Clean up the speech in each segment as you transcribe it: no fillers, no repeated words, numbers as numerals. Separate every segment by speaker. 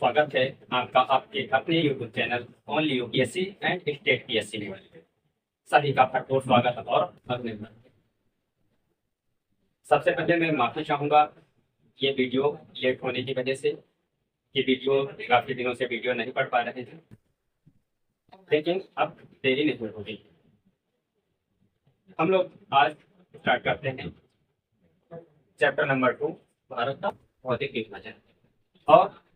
Speaker 1: स्वागत है आपका आपके अपने YouTube channel only UPSC and state PSC में। सभी का भरपूर स्वागत और अभिनंदन। सबसे पहले मैं माफी चाहूंगा ये वीडियो लेट होने की वजह से। ये वीडियो काफी दिनों से वीडियो नहीं पढ़ पा रहे थे, लेकिन अब देरी नहीं होगी। हम लोग आज स्टार्ट करते हैं चैप्टर नंबर 2, भारत का भौतिक विभाजन। और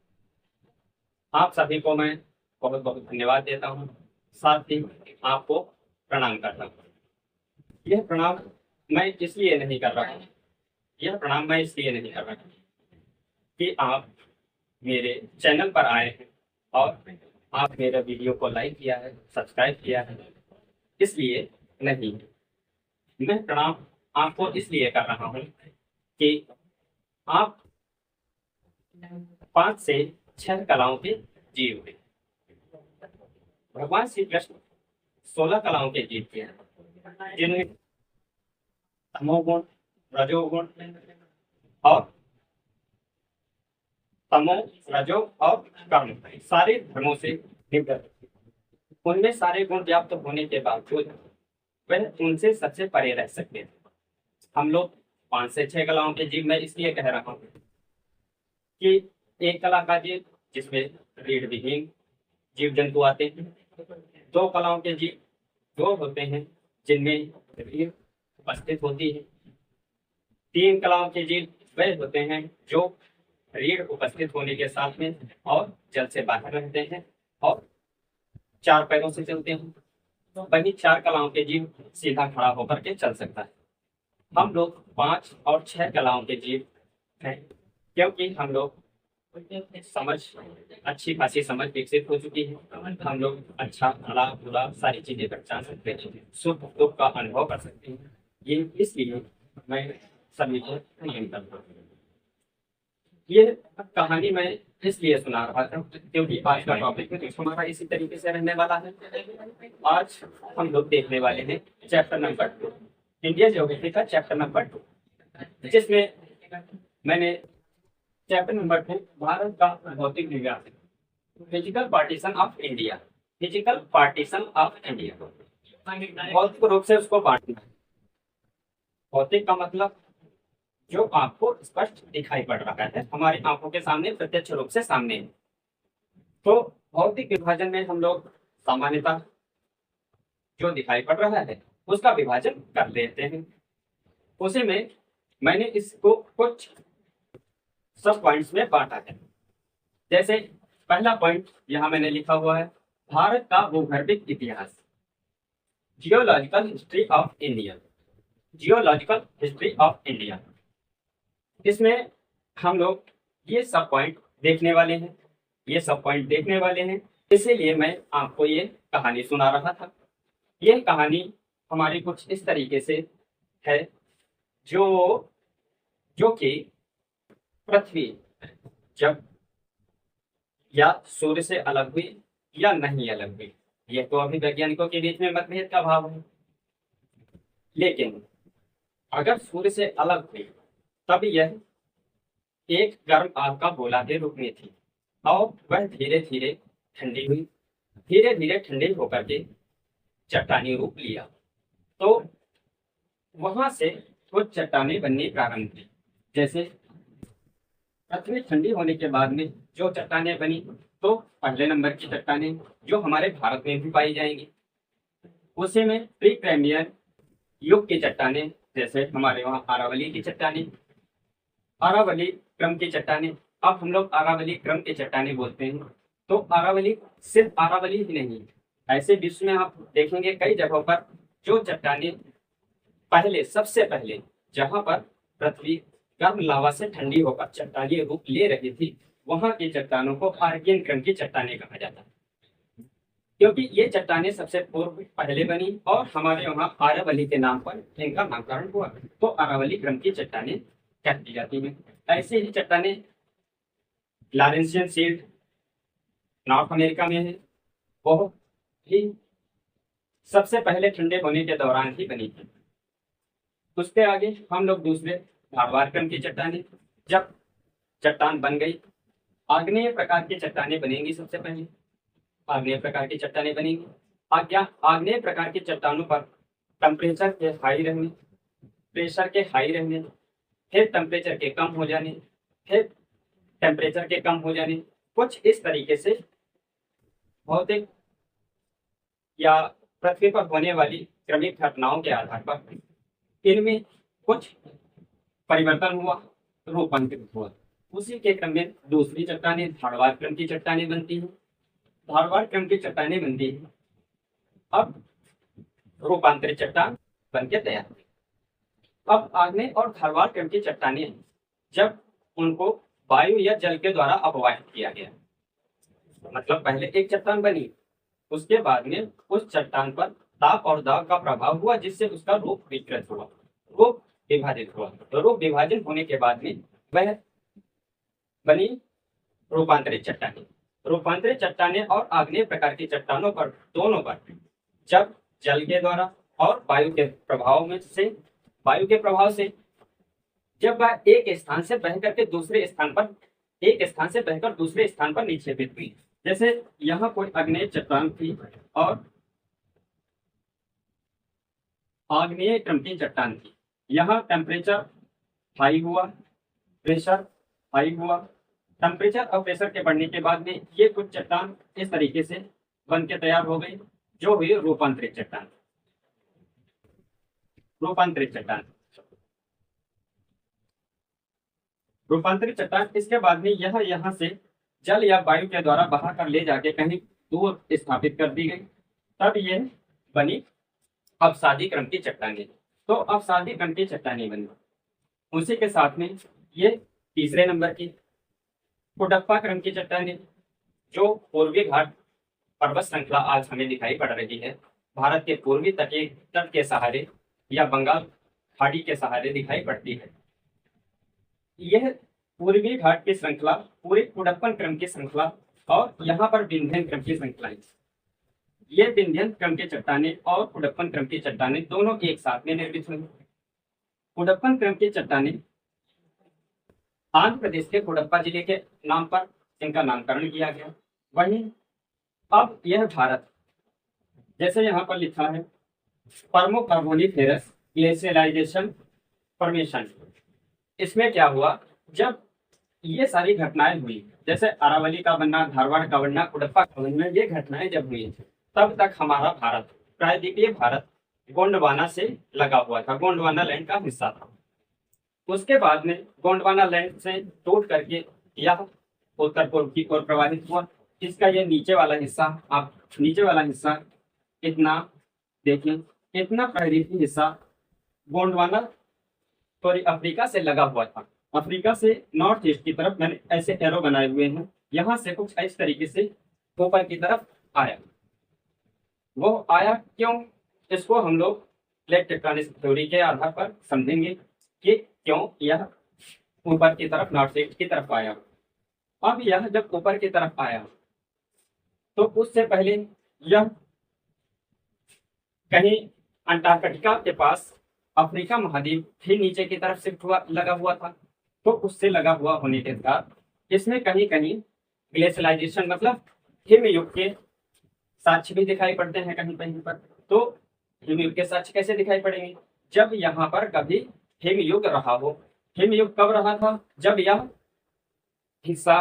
Speaker 1: आप सभी को मैं बहुत बहुत धन्यवाद देता हूँ, साथ ही आपको प्रणाम करता हूँ। यह प्रणाम मैं इसलिए नहीं कर रहा हूँ, यह प्रणाम मैं इसलिए नहीं कर रहा हूँ कि आप मेरे चैनल पर आए हैं और आप मेरे वीडियो को लाइक किया है, सब्सक्राइब किया है, इसलिए नहीं। मैं प्रणाम आपको इसलिए कर रहा हूँ कि आप 5 से 6 कलाओं के जीव हैं। भगवान श्री कृष्ण 16 कलाओं के जीव थे, जिनमें तमोगुण, रजोगुण और तमो, रजो और कर्म सारे धर्मों से निवृत्त। उनमें सारे गुण व्याप्त होने के बावजूद वह उनसे सबसे परे रह सकते थे। हम लोग 5 से 6 कलाओं के जीव में इसलिए कह रहा हूँ कि एक कला का जीव जिसमें रीढ़ विहीन जीव जंतु आते हैं, 2 कलाओं के जीव जो होते हैं जिनमें रीढ़ उपस्थित होती है, 3 कलाओं के जीव वह होते हैं जो रीढ़ उपस्थित होने के साथ में और जल से बाहर रहते हैं और 4 पैरों से चलते हैं। वही 4 कलाओं के जीव सीधा खड़ा होकर के चल सकता है। हम लोग 5 और 6 कलाओं के जीव हैं, क्योंकि हम लोग समझ अच्छी खासी समझ विकसित हो चुकी है। हम लोग अच्छा भला बुरा सारी चीजें पहचान सकते हैं, सुख दुख का अनुभव कर सकते हैं। ये इसलिए मैं सभी को प्रणाम करता हूँ। ये कहानी मैं इसलिए सुना रहा था क्योंकि आज का टॉपिक हमारा इसी तरीके से रहने वाला है। आज हम लोग देखने वाले हैं चैप्टर नंबर 2, इंडियन ज्योग्राफी का चैप्टर नंबर 2, जिसमें मैंने चैप्टर नंबर 2 भारत का भौतिक विज्ञान, physical partition of India, physical partition of India, भौतिक रूप से उसको बांटना। भौतिक का मतलब जो आपको स्पष्ट दिखाई पड़ रहा है, हमारी आंखों के सामने प्रत्यक्ष रूप से सामने है। तो भौतिक विभाजन में हम लोग सामान्यतः जो दिखाई पड़ रहा है उसका विभाजन कर लेते हैं। उसी में मैंने इसको कुछ सब पॉइंट्स में बांटा है। जैसे पहला पॉइंट यहाँ मैंने लिखा हुआ है, भारत का भूगर्भिक इतिहास, geological history of India, geological history of India. इसमें हम लोग ये सब पॉइंट देखने वाले हैं, ये सब पॉइंट देखने वाले हैं। इसीलिए मैं आपको ये कहानी सुना रहा था। यह कहानी हमारी कुछ इस तरीके से है, जो कि पृथ्वी जब या सूर्य से अलग हुई या नहीं अलग हुई, यह तो अभी वैज्ञानिकों के बीच में मतभेद का भाव है। लेकिन अगर सूर्य से अलग हुई तब यह एक गर्म आग का गोला के रूप में थी और वह धीरे धीरे ठंडी हुई, धीरे धीरे ठंडी होकर के चट्टानी रूप लिया। तो वहां से कुछ चट्टानें बननी प्रारंभ हुई। जैसे पृथ्वी ठंडी होने के बाद में जो चट्टानें बनी, तो पहले नंबर की चट्टानें जो हमारे भारत में भी पाई जाएंगी, उसी में प्री कैम्ब्रियन युग की चट्टानें, जैसे हमारे वहाँ अरावली की चट्टानें, अरावली क्रम की चट्टानें। अब हम लोग अरावली क्रम की चट्टानें बोलते हैं, तो अरावली सिर्फ अरावली ही नहीं, ऐसे विश्व में आप देखेंगे कई जगहों पर जो चट्टानें पहले, सबसे पहले जहां पर पृथ्वी गर्म लावा से ठंडी होकर चट्टानी रूप ले रही थी, वहां की चट्टानों को आर्कियन क्रम की चट्टानें कहा जाता है, क्योंकि ये चट्टानें सबसे पूर्व पहले बनी और हमारे वहाँ अरावली के नाम पर इनका नामकरण हुआ, तो अरावली क्रम की चट्टानें कह दी जाती हैं। ऐसे ही चट्टानें लॉरेंशियन शील्ड नॉर्थ अमेरिका में है, वो भी सबसे पहले ठंडे होने के दौरान ही बनी थी। उसके आगे हम लोग दूसरे धारवाड़ क्रम की चट्टानें, जब चट्टान बन गई आग्नेय प्रकार की चट्टानें बनेंगी सबसे पहले। आग्नेय प्रकार की चट्टानें बनेंगी। आग्नेय प्रकार की चट्टानों पर टेम्परेचर के हाई रहने, प्रेशर के हाई रहने, फिर टेम्परेचर के कम हो जाने, फिर टेम्परेचर के कम हो जाने, कुछ इस तरीके से भौतिक या पृथ्वी पर होने वाली क्रमिक घटनाओं के आधार पर इनमें कुछ परिवर्तन हुआ, रूपांतरित हुआ। उसी के क्रम में दूसरी चट्टानें धारवार क्रम की चट्टानें बनती हैं। धारवार क्रम की चट्टानें बनती हैं, अब रूपांतरित चट्टान बन के तैयार हुई। अब आग्नेय और धारवार क्रम की चट्टानें जब उनको वायु या जल के द्वारा अपवाहित किया गया, मतलब पहले एक चट्टान बनी, उसके बाद में उस चट्टान पर ताप और दाब का प्रभाव हुआ, जिससे उसका रूप विकृत हुआ, रूप विभाजित हुआ। तो रूप विभाजन होने के बाद में वह बनी रूपांतरित चट्टानें। रूपांतरित चट्टानें और आग्नेय प्रकार की चट्टानों पर, दोनों पर जब जल के द्वारा और वायु के प्रभाव से जब वह एक स्थान से बह करके दूसरे स्थान पर, एक स्थान से बहकर दूसरे स्थान पर निक्षेपित हुई। जैसे यहाँ कोई आग्नेय चट्टान थी और आग्नेय क्रम की चट्टान थी, यहाँ टेम्परेचर हाई हुआ, प्रेशर हाई हुआ। टेम्परेचर और प्रेशर के बढ़ने के बाद में ये कुछ चट्टान इस तरीके से बन के तैयार हो गई, जो हुई रूपांतरित चट्टान। रूपांतरित चट्टान, रूपांतरित चट्टान इसके बाद में यह यहाँ से जल या वायु के द्वारा बहा कर ले जाके कहीं दूर स्थापित कर दी गई, तब यह बनी अवसादी क्रम की चट्टानें। तो अवसादी क्रम की चट्टानें बनी। उसी के साथ में ये तीसरे नंबर की कुडप्पा क्रम की चट्टानें, जो पूर्वी घाट पर्वत श्रृंखला आज हमें दिखाई पड़ रही है, भारत के पूर्वी तटीय तट के सहारे या बंगाल खाड़ी के सहारे दिखाई पड़ती है। यह पूर्वी घाट की श्रृंखला पूरी कुडप्पन क्रम की श्रृंखला और यहाँ पर विंध्यन क्रम की श्रृंखलाएं, ये विंध्यन क्रम की चट्टानें और कुडप्पन क्रम की चट्टानें दोनों एक साथ में निर्मित हुई। कुडप्पन क्रम की चट्टानें आंध्र प्रदेश के कुडप्पा जिले के नाम पर इनका नामकरण किया गया। वहीं अब यह भारत, जैसे यहाँ पर लिखा है पर्मोकार्बोनिफेरस ग्लेशियलाइजेशन फॉर्मेशन, इसमें क्या हुआ, जब ये सारी घटनाएं हुई, जैसे अरावली का बनना, धारवाड़ का बनना, कुडप्पा का बनना, ये घटनाएं जब हुई तब तक हमारा भारत, प्रायद्वीपीय भारत गोंडवाना से लगा हुआ था, गोंडवाना लैंड का हिस्सा था। उसके बाद में गोंडवाना लैंड से टूट करके यह उत्तर पूर्व की ओर प्रवाहित हुआ। इसका ये नीचे वाला हिस्सा, आप नीचे वाला हिस्सा इतना देखिए, इतना प्रायद्वीपीय हिस्सा गोंडवाना सॉरी अफ्रीका से लगा हुआ था। अफ्रीका से नॉर्थ ईस्ट की तरफ मैंने ऐसे एरो बनाए हुए हैं, यहाँ से कुछ इस तरीके से ऊपर की तरफ आया। वो आया क्यों, इसको हम लोग प्लेट टेक्टोनिक थ्योरी के आधार पर समझेंगे कि क्यों यह ऊपर की तरफ नॉर्थ ईस्ट की तरफ आया। अब यह जब ऊपर की तरफ आया तो उससे पहले यह कहीं अंटार्कटिका के पास अफ्रीका महाद्वीप भी नीचे की तरफ शिफ्ट हुआ, लगा हुआ था। तो उससे लगा हुआ होने के साथ इसमें कहीं कहीं ग्लेशियलाइजेशन मतलब हिमयुग के साक्ष्य भी दिखाई पड़ते हैं कहीं कहीं पर। तो हिमयुग के साक्ष्य कैसे दिखाई पड़ेंगे, जब यहाँ पर कभी हिमयुग रहा हो। हिमयुग कब रहा था, जब यह हिस्सा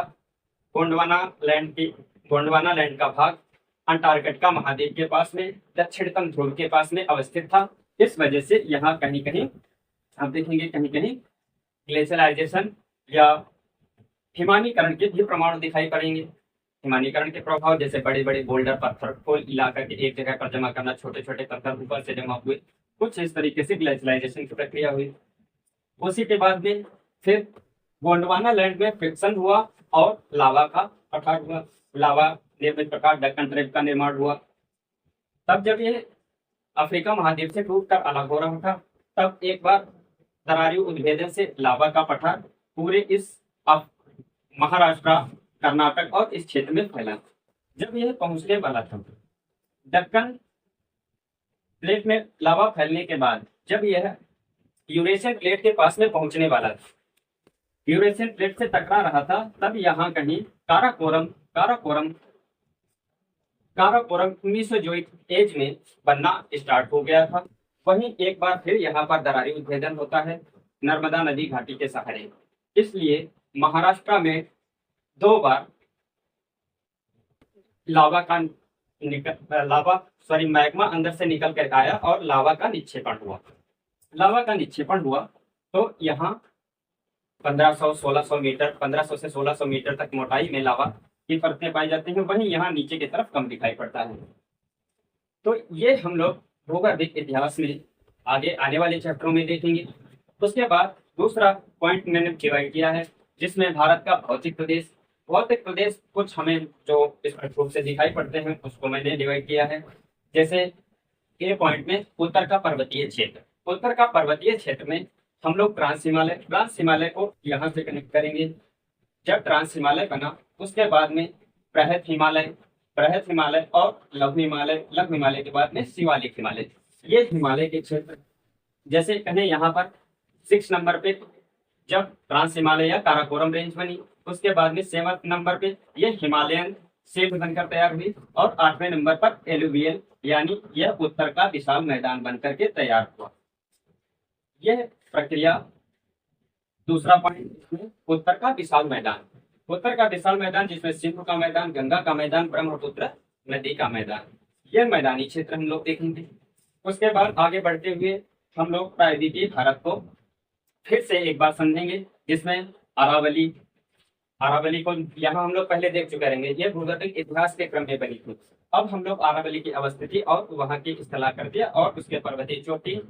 Speaker 1: गोंडवाना लैंड का भाग अंटार्कटिका महाद्वीप के पास में दक्षिणतम ध्रुव के पास में अवस्थित था। इस वजह से यहाँ कहीं कहीं आप देखेंगे कहीं कहीं ग्लेशियलाइजेशन या हिमानीकरण के भी प्रमाण दिखाई पड़ेंगे। हिमानीकरण के प्रभाव, जैसे बड़े बड़े बोल्डर पत्थर को इलाका के एक जगह पर जमा करना, छोटे छोटे पत्थर ऊपर से जमा हुए, कुछ इस तरीके से ग्लेशियलाइजेशन की प्रक्रिया हुई। उसी के बाद में फिर गोंडवाना लैंड में फ्रिक्शन हुआ और लावा का प्रकार हुआ, लावा निर्मित प्रकार दक्कन ट्रेप का निर्माण हुआ। तब जब ये अफ्रीका महाद्वीप से टूट कर अलग हो रहा था, तब एक बार दरारी उद्भेदन से लावा का पठार पूरे इस महाराष्ट्र, कर्नाटक और इस क्षेत्र में फैला। जब यह पहुंचने वाला था दक्कन प्लेट में लावा फैलने के बाद, जब यह यूरेशियन प्लेट के पास में पहुंचने वाला था, यूरेशियन प्लेट से टकरा रहा था, तब यहाँ कहीं काराकोरम काराकोरम काराकोरम मीसोजोइक एज में बनना स्टार्ट हो गया था। वहीं एक बार फिर यहाँ पर दरारी उद्भेदन होता है नर्मदा नदी घाटी के सहारे। इसलिए महाराष्ट्र में 2 बार लावा का मैग्मा अंदर से निकल कर आया और लावा का निक्षेपण हुआ। तो यहाँ 1500-1600 मीटर 1500 से 1600 मीटर तक मोटाई में लावा की परतें पाई जाती हैं। वहीं यहाँ नीचे की तरफ कम दिखाई पड़ता है। तो ये हम लोग भूगर्भिक इतिहास में आगे आने वाले चैप्टरों में देखेंगे। उसके बाद दूसरा पॉइंट मैंने डिवाइड किया है, जिसमें भारत का भौतिक प्रदेश कुछ हमें जो स्पष्ट रूप से दिखाई पड़ते हैं उसको मैंने डिवाइड किया है। जैसे ए पॉइंट में उत्तर का पर्वतीय क्षेत्र में हम लोग ट्रांस हिमालय को यहाँ से कनेक्ट करेंगे। जब ट्रांस हिमालय बना उसके बाद में बृहद हिमालय और लघु हिमालय के बाद में शिवालिक हिमालय। ये हिमालय के क्षेत्र, जैसे कहें यहाँ पर 6 नंबर पे जब ट्रांस हिमालय या काराकोरम रेंज बनी, उसके बाद में 7 नंबर पे ये हिमालयन शील्ड बनकर तैयार हुई और 8वें नंबर पर एलुवियल यानी यह उत्तर का विशाल मैदान बनकर के तैयार हुआ। यह प्रक्रिया दूसरा पॉइंट उत्तर का विशाल मैदान जिसमें सिंधु का मैदान, गंगा का मैदान, ब्रह्मपुत्र नदी का मैदान, यह मैदानी क्षेत्र हम लोग देखेंगे। उसके बाद आगे बढ़ते हुए हम लोग प्रायद्वीपीय भारत को फिर से एक बार समझेंगे, जिसमें अरावली को यहाँ हम लोग पहले देख चुके रहेंगे। ये भूगर्भिक इतिहास के क्रम में बनी थी। अब हम लोग अरावली की अवस्थिति और वहाँ की स्थलाकृतियां और उसके पर्वतीय चोटी,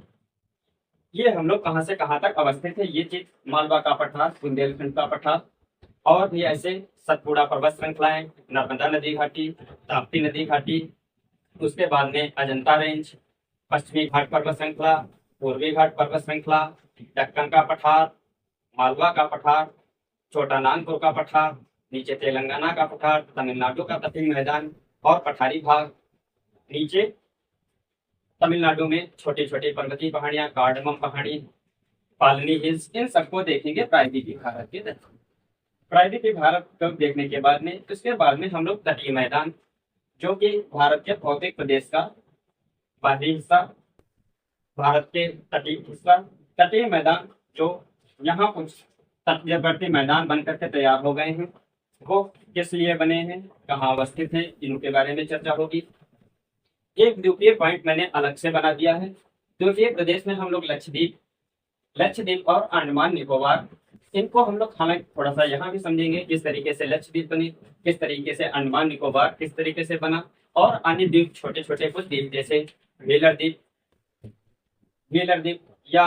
Speaker 1: ये हम लोग कहाँ से कहाँ तक अवस्थित है, ये चीज मालवा का पठार, बुंदेलखंड का पठार और भी ऐसे सतपुड़ा पर्वत श्रृंखलाएं, नर्मदा नदी घाटी, ताप्ती नदी घाटी, उसके बाद में अजंता रेंज, पश्चिमी घाट पर्वत श्रृंखला, पूर्वी घाट पर्वत श्रृंखला, दक्कन का पठार, मालवा का पठार, छोटा नागपुर का पठार, नीचे तेलंगाना का पठार, तमिलनाडु का तटीय मैदान और पठारी भाग, नीचे तमिलनाडु में छोटी छोटी पर्वतीय पहाड़ियां, कार्डमम पहाड़ी, पालनी हिल्स, इन सबको देखेंगे प्रायद्वीपीय भारत के तहत। प्रायद्वीपीय भारत को देखने के बाद में उसके बाद में हम लोग तटीय मैदान, जो कि भारत के भौतिक प्रदेश का बाहरी हिस्सा, भारत के तटीय मैदान जो यहाँ कुछ तटवर्ती मैदान बनकर के तैयार हो गए हैं, वो किस लिए बने हैं, कहाँ अवस्थित हैं, इनके बारे में चर्चा होगी। एक द्वीपीय पॉइंट मैंने अलग से बना दिया है। द्वीपीय प्रदेश में हम लोग लक्षद्वीप और अंडमान निकोबार, इनको हम लोग हालांकि थोड़ा सा यहाँ भी समझेंगे, किस तरीके से लक्षद्वीप बनी, किस तरीके से अंडमान निकोबार किस तरीके से बना, और अन्य द्वीप छोटे छोटे कुछ द्वीप जैसे व्हीलर द्वीप या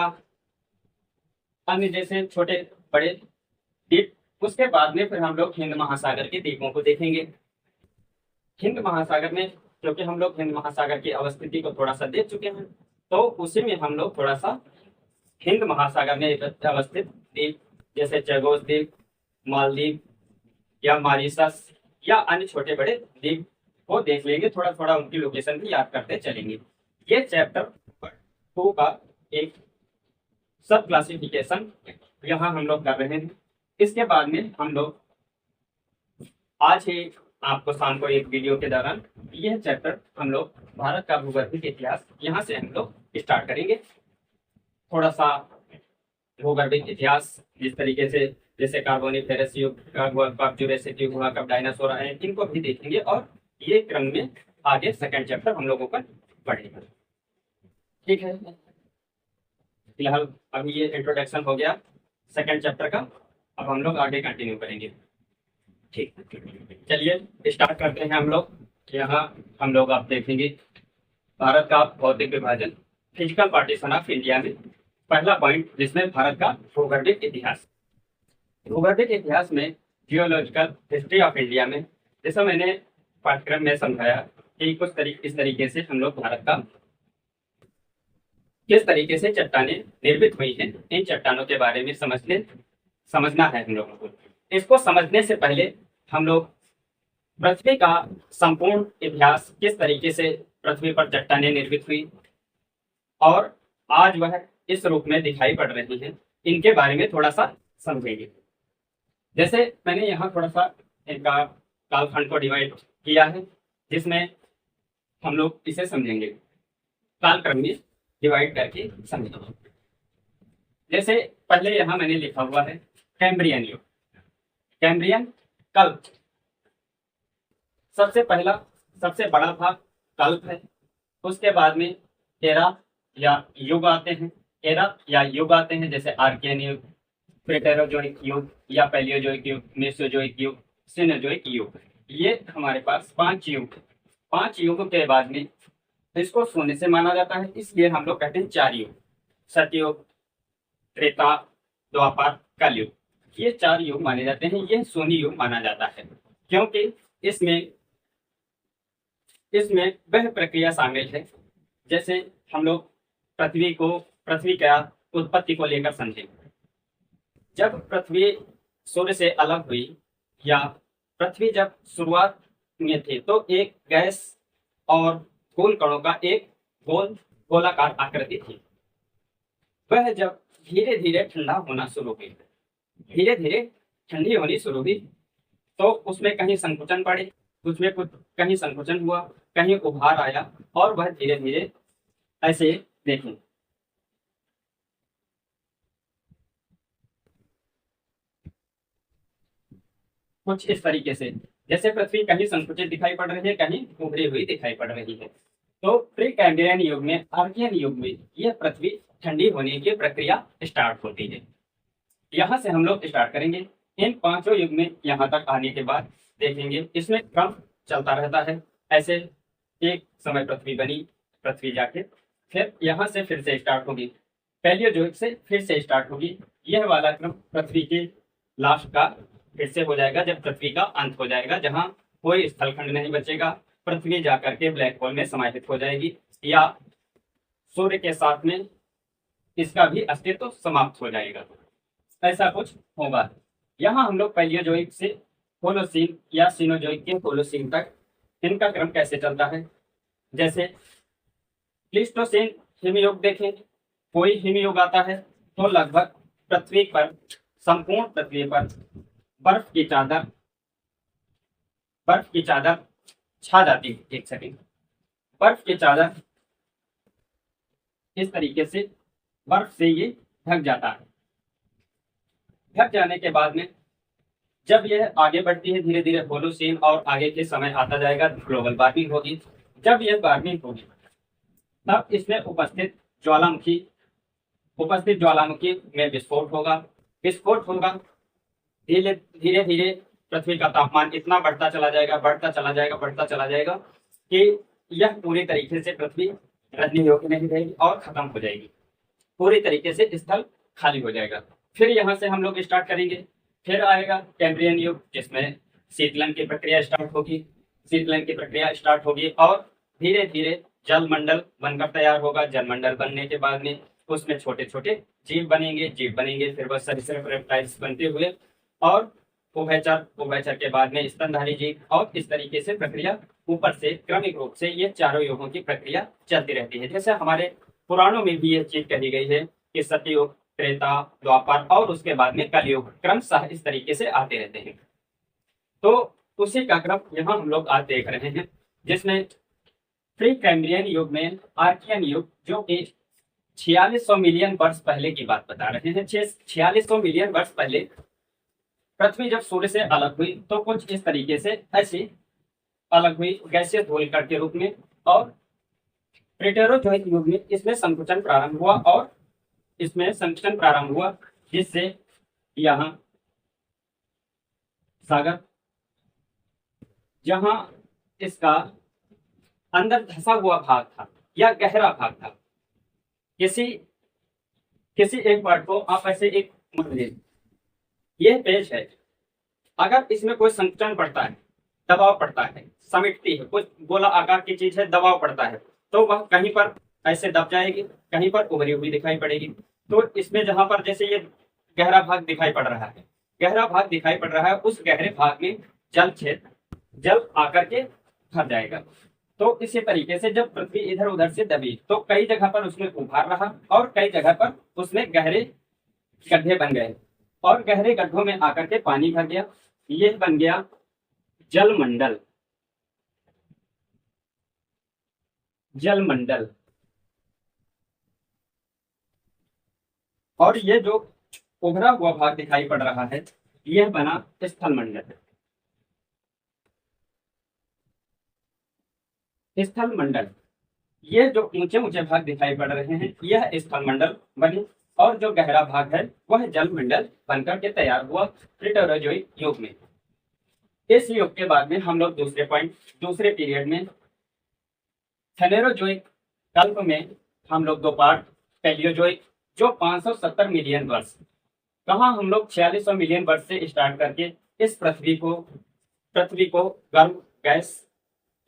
Speaker 1: अन्य जैसे छोटे बड़े द्वीप। उसके बाद में फिर हम लोग हिंद महासागर के द्वीपों को देखेंगे। हिंद महासागर में, क्योंकि हम लोग हिंद महासागर की अवस्थिति को थोड़ा सा देख चुके हैं, तो उसी में हम लोग थोड़ा सा हिंद महासागर में अवस्थित द्वीप जैसे चैगोस द्वीप, मालदीव या मॉरिशस या अन्य छोटे बड़े द्वीप को देख लेंगे। थोड़ा थोड़ा उनकी लोकेशन भी याद करते चलेंगे। ये चैप्टर 2 का एक सब क्लासिफिकेशन यहाँ हम लोग कर रहे हैं। इसके बाद में हम लोग आज ही आपको शाम को एक वीडियो के दौरान यह चैप्टर हम लोग भारत का भूगर्भिक इतिहास यहाँ से हम लोग स्टार्ट करेंगे। थोड़ा सा भूगर्भिक इतिहास जिस तरीके से, जैसे कार्बोनिफेरस युग कब जुरासिक युग हुआ, कब डायनासोर आए, इनको भी देखेंगे और ये क्रम में आगे सेकंड चैप्टर हम लोगों पर पढ़ेगा। ठीक है, फिलहाल अभी ये इंट्रोडक्शन हो गया सेकंड चैप्टर का। अब हम लोग आगे कंटिन्यू करेंगे। ठीक, चलिए स्टार्ट करते हैं हम लोग। यहाँ हम लोग आप देखेंगे भारत का भौतिक विभाजन, फिजिकल पार्टीशन ऑफ इंडिया में पहला पॉइंट, जिसमें भारत का भूगर्भिक इतिहास। भूगर्भिक इतिहास में जियोलॉजिकल हिस्ट्री ऑफ इंडिया में, जैसा मैंने पाठ्यक्रम में समझाया कि कुछ इस तरीके से हम लोग भारत का किस तरीके से चट्टानें निर्मित हुई हैं, इन चट्टानों के बारे में समझना है हम लोगों को। इसको समझने से पहले हम लोग पृथ्वी का संपूर्ण इतिहास, किस तरीके से पृथ्वी पर चट्टानें निर्मित हुई और आज वह इस रूप में दिखाई पड़ रही हैं, इनके बारे में थोड़ा सा समझेंगे। जैसे मैंने यहाँ थोड़ा सा इनका कालखंड को डिवाइड किया है, जिसमें हम लोग इसे समझेंगे कालक्रम में डिवाइड करके समझेंगे। जैसे पहले यहाँ मैंने लिखा हुआ है कैम्ब्रियन युग। कैम्ब्रियन कल्प सबसे पहला सबसे बड़ा भाग कल्प है। उसके बाद में एरा या युग आते हैं। एरा या युग आते हैं जैसे आर्कियन युग, प्रेटेरोजोइक युग या पैलियोजोइक युग, मेसोजोइक युग, सिनोजोइक युग। ये हमारे पास 5 युग। 5 युग के बाद में इसको सोने से माना जाता है, इसलिए हम लोग कहते हैं 4 युग। सतयुग, त्रेता, द्वापर, कलयुग, ये 4 युग माने जाते हैं। यह सोनी युग माना जाता है क्योंकि इसमें इसमें वह प्रक्रिया शामिल है जैसे हम लोग पृथ्वी का उत्पत्ति को लेकर समझें। जब पृथ्वी सूर्य से अलग हुई या पृथ्वी जब शुरुआत में थी तो एक गैस और गोल कणों का एक गोलाकार आकृति थी। वह जब धीरे धीरे ठंडा होना शुरू हुई, धीरे धीरे ठंडी होनी शुरू हुई, तो उसमें कहीं संकुचन पड़े, उसमें कुछ कहीं संकुचन हुआ, कहीं उभार आया और वह धीरे धीरे ऐसे देखें कुछ इस तरीके से, जैसे पृथ्वी कहीं संकुचित दिखाई पड़ रही है, कहीं उभरी हुई दिखाई पड़ रही है। तो प्री कैम्ब्रियन युग में, आर्कियन युग में यह पृथ्वी ठंडी होने की प्रक्रिया स्टार्ट होती है। यहाँ से हम लोग स्टार्ट करेंगे। इन 5 युग में यहाँ तक आने के बाद देखेंगे इसमें क्रम चलता रहता है। ऐसे एक समय पृथ्वी बनी, पृथ्वी जाके फिर यहाँ से फिर से स्टार्ट होगी, पैलियोजोइक से फिर से स्टार्ट होगी। यह वाला क्रम पृथ्वी के लास्ट का फिर से हो जाएगा जब पृथ्वी का अंत हो जाएगा, जहाँ कोई स्थलखंड नहीं बचेगा। पृथ्वी जाकर के ब्लैक होल में समाहित हो जाएगी या सूर्य के साथ में इसका भी अस्तित्व समाप्त हो जाएगा। ऐसा कुछ होगा। यहाँ हम लोग पैलियोजोइक से होलोसीन या सिनोजोइक के होलोसीन तक इनका क्रम कैसे चलता है। जैसे प्लीस्टोसीन हिमयुग देखें, कोई हिमयुग आता है तो लगभग पृथ्वी पर, संपूर्ण पृथ्वी पर बर्फ की चादर छा जाती है। एक सेकंड, बर्फ की चादर इस तरीके से बर्फ से ये ढक जाता है। ढक जाने के बाद में जब यह आगे बढ़ती है धीरे धीरे होलोसीन और आगे के समय आता जाएगा, ग्लोबल वार्मिंग होगी। जब यह वार्मिंग होगी तब इसमें उपस्थित ज्वालामुखी में विस्फोट होगा। धीरे धीरे पृथ्वी का तापमान इतना बढ़ता चला जाएगा कि यह पूरी तरीके से पृथ्वी रहने योग्य नहीं रहेगी और खत्म हो जाएगी, पूरी तरीके से स्थल खाली हो जाएगा। फिर यहाँ से हम लोग स्टार्ट करेंगे। फिर आएगा कैम्ब्रियन युग, जिसमें शीतलन की प्रक्रिया स्टार्ट होगी और धीरे धीरे जलमंडल बनकर तैयार होगा। जलमंडल बनने के बाद में उसमें छोटे छोटे जीव बनेंगे, फिर वह सरीसृप रेप्टाइल्स बनते हुए और उभयचर के बाद में स्तनधारी जीव, और इस तरीके से प्रक्रिया ऊपर से क्रमिक रूप से ये चारों युगों की प्रक्रिया चलती रहती है। जैसे हमारे पुराणों में भी यह चीज कही गई है कि सतयुग, त्रेता, द्वापर और उसके बाद में कलयुग क्रमशः इस तरीके से आते रहते हैं। तो उसी का क्रम यहाँ हम लोग आज देख रहे हैं, जिसमें प्री कैम्ब्रियन युग में आर्कियन युग, जो कि 4600 मिलियन वर्ष पहले की बात बता रहे हैं। 4600 मिलियन वर्ष पहले पृथ्वी जब सूर्य से अलग हुई तो कुछ इस तरीके से ऐसी अलग हुई गैसीय धूलकण के रूप में, और प्रेटेरोजोइक युग में इसमें संकुचन प्रारंभ हुआ, जिससे यहाँ सागर, जहां इसका अंदर धसा हुआ भाग था या गहरा भाग था, किसी एक वर्ड को आप ऐसे एक मत लीजिए, यह पेज है। अगर इसमें कोई संकुचन पड़ता है, दबाव पड़ता है, समिटती है, कुछ गोला आकार की चीज है, दबाव पड़ता है, तो वह कहीं पर ऐसे दब जाएगी, कहीं पर उभरी हुई दिखाई पड़ेगी। तो इसमें जहां पर जैसे ये गहरा भाग दिखाई पड़ रहा है, उस गहरे भाग में जल आकर के भर जाएगा। तो इसी तरीके से जब पृथ्वी इधर उधर से दबी तो कई जगह पर उसमें उभार रहा और कई जगह पर उसमें गहरे गड्ढे बन गए, और गहरे गड्ढों में आकर के पानी भर गया, ये बन गया जलमंडल। जलमंडल। और ये जो उभरा हुआ भाग दिखाई पड़ रहा है, यह बना स्थलमंडल। स्थलमंडल, ये जो ऊंचे ऊंचे भाग दिखाई पड़ रहे हैं, यह स्थलमंडल बने। और जो गहरा भाग है वह जलमंडल बनकर के तैयार हुआ प्रीटेरोजोइक युग में। इस युग के बाद में हम लोग दूसरे पीरियड में फेनेरोजोइक कल्प में हम लोग 2 पार्ट, पैलियोजोइक जो 570 मिलियन वर्ष, कहाँ हम लोग 4600 मिलियन वर्ष से स्टार्ट करके इस पृथ्वी को गर्म गैस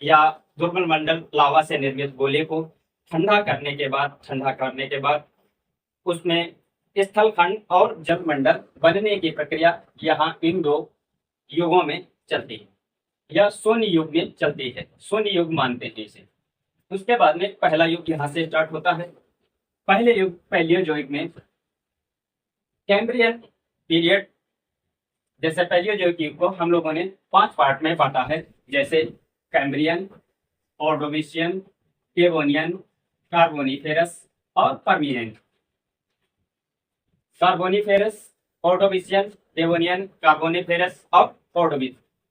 Speaker 1: या दुर्बल मंडल लावा से निर्मित गोले को ठंडा करने के बाद उसमें स्थलखंड और जलमंडल बनने की प्रक्रिया यहाँ इन 2 युगों में चलती है, या शून्य युग में चलती है। शून्य युग मानते हैं इसे। उसके बाद में पहला युग यहाँ से स्टार्ट होता है। पहले युग पैलियोजोइक में कैम्ब्रियन पीरियड, जैसे पैलियोजोइक युग को हम लोगों ने 5 पार्ट में बांटा है, जैसे कैम्ब्रियन, ऑर्डोविशियन, डेवोनियन, कार्बोनिफेरस और Permian. Carboniferous, Ordovician, Devonian, Carboniferous और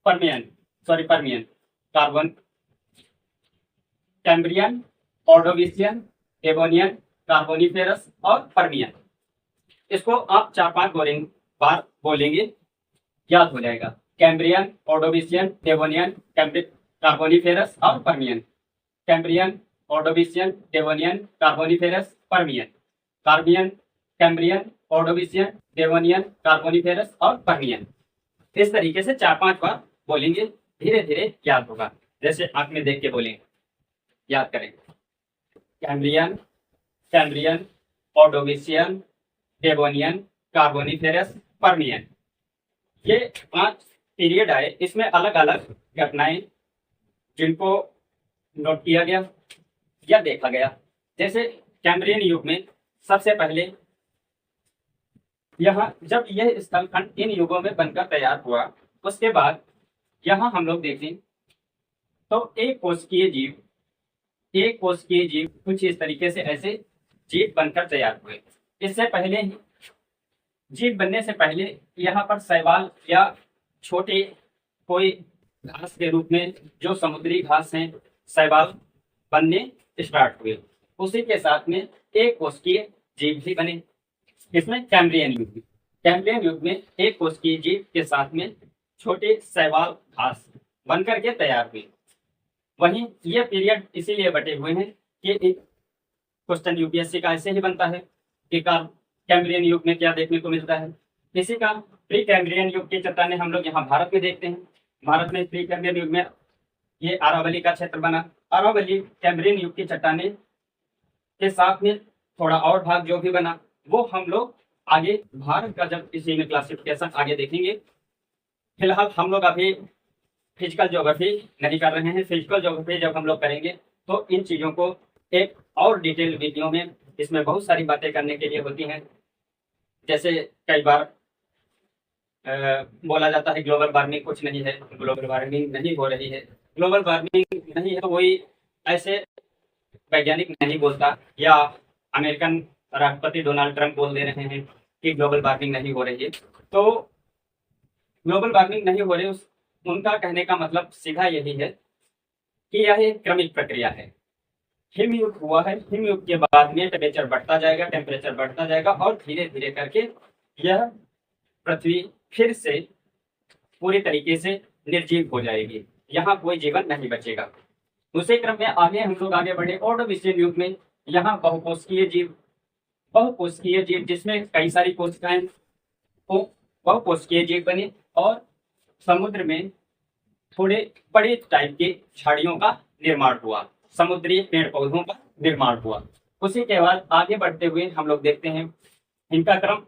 Speaker 1: Permian. Carbon, Cambrian, Ordovician, Devonian, Carboniferous और पर्मियन। इसको आप 4-5 बार बोलेंगे, याद हो जाएगा। कैम्ब्रियन, ऑर्डोविशियन, डेवोनियन, कार्बोनिफेरस और Permian. Cambrian, Ordovician, Devonian, Carboniferous, Permian. Cambrian, Ordovician, Devonian, Carboniferous और पर्मियन। इस तरीके से 4-5 बार बोलेंगे, धीरे धीरे याद होगा। जैसे आंख में देख के बोलेंगे, याद करेंगे। Cambrian, Ordovician, Devonian, Carboniferous, Permian. ये 5 पीरियड आए, इसमें अलग अलग घटनाएं जिनको नोट किया गया या देखा गया। जैसे कैम्ब्रियन युग में सबसे पहले यहाँ जब यह स्थलखंड इन युगों में बनकर तैयार हुआ, उसके बाद यहाँ हम लोग देखें तो एक कोशिकीय जीव कुछ इस तरीके से ऐसे जीव बनकर तैयार हुए। इससे पहले जीव बनने से पहले यहाँ पर शैवाल या छोटे कोई घास के रूप में जो समुद्री घास हैं, शैवाल बनने स्टार्ट हुए। उसी के साथ में एक कोशिकीय जीव भी बने। इसमें कैम्ब्रियन युग में एक कोशिकीय जीव के साथ में छोटे शैवाल घास बनकर के तैयार हुए। वहीं ये पीरियड इसीलिए बटे हुए हैं कि एक क्वेश्चन यूपीएससी का ऐसे ही बनता है कि कैम्ब्रियन युग में क्या देखने को मिलता है। इसी का प्री कैम्ब्रियन युग की चट्टानें हम लोग यहाँ भारत में देखते हैं। भारत में प्री कैम्ब्रियन युग में ये अरावली का क्षेत्र बना। अरावली कैम्ब्रियन युग की चट्टानें के साथ में थोड़ा और भाग जो भी बना, वो हम लोग आगे भारत का जब इसी में क्लासिफिकेशन आगे देखेंगे। फिलहाल हम लोग अभी फिजिकल ज्योग्राफी नहीं कर रहे हैं। फिजिकल ज्योग्राफी जब हम लोग करेंगे तो इन चीज़ों को एक और डिटेल वीडियो में, इसमें बहुत सारी बातें करने के लिए होती हैं। जैसे कई बार बोला जाता है ग्लोबल वार्मिंग कुछ नहीं है, ग्लोबल वार्मिंग नहीं हो रही है। ग्लोबल वार्मिंग नहीं है तो वही ऐसे वैज्ञानिक नहीं बोलता, या अमेरिकन राष्ट्रपति डोनाल्ड ट्रंप बोल दे रहे हैं कि ग्लोबल वार्मिंग नहीं हो रही है। तो ग्लोबल वार्मिंग नहीं हो रही, उनका कहने का मतलब सीधा यही है कि यह एक क्रमिक प्रक्रिया है। हिमयुग हुआ है, हिमयुग के बाद में टेम्परेचर बढ़ता जाएगा और धीरे धीरे करके यह पृथ्वी फिर से पूरी तरीके से निर्जीव हो जाएगी, यहाँ कोई जीवन नहीं बचेगा। उसी क्रम में आगे हम लोग आगे बढ़े। ऑर्डोविशियन युग में यहाँ बहुकोशिकीय जीव जिसमें कई सारी कोशिकाएं, बहुकोशिकीय जीव बने और समुद्र में थोड़े बड़े टाइप के झाड़ियों का निर्माण हुआ, समुद्री पेड़ पौधों का निर्माण हुआ। उसी के बाद आगे बढ़ते हुए हम लोग देखते हैं इनका क्रम।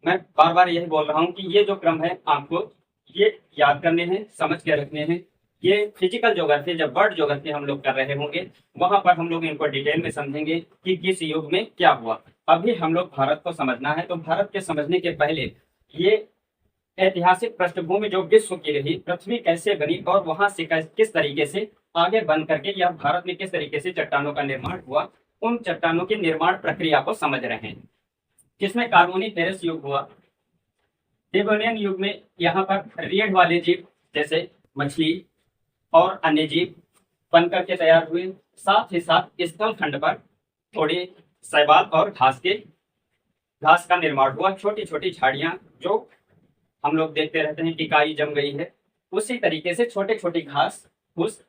Speaker 1: मैं बार बार यही बोल रहा हूँ कि ये जो क्रम है आपको ये याद करने हैं, समझ के रखने हैं। ये फिजिकल ज्योग्राफी, जब वर्ल्ड ज्योग्राफी हम लोग कर रहे होंगे वहां पर हम लोग इनको डिटेल में समझेंगे कि किस युग में क्या हुआ। अभी हम लोग भारत को समझना है, तो भारत के समझने के पहले ये ऐतिहासिक पृष्ठभूमि जो विश्व की रही, पृथ्वी कैसे बनी और वहां से किस तरीके से आगे बन करके या भारत में किस तरीके से चट्टानों का निर्माण हुआ, उन चट्टानों की निर्माण प्रक्रिया को समझ रहे हैं, जिसमें कार्बोनिफेरस युग हुआ। डेवोनियन युग में यहाँ पर रीढ़ वाले जीव जैसे मछली और अन्य जीव बन करके तैयार हुए। साथ ही साथ स्थल खंड पर थोड़ी शैवाल और घास का निर्माण हुआ। छोटी छोटी झाड़ियां जो हम लोग देखते रहते हैं, टिकाई जम गई है, उसी तरीके से छोटे छोटे घास उस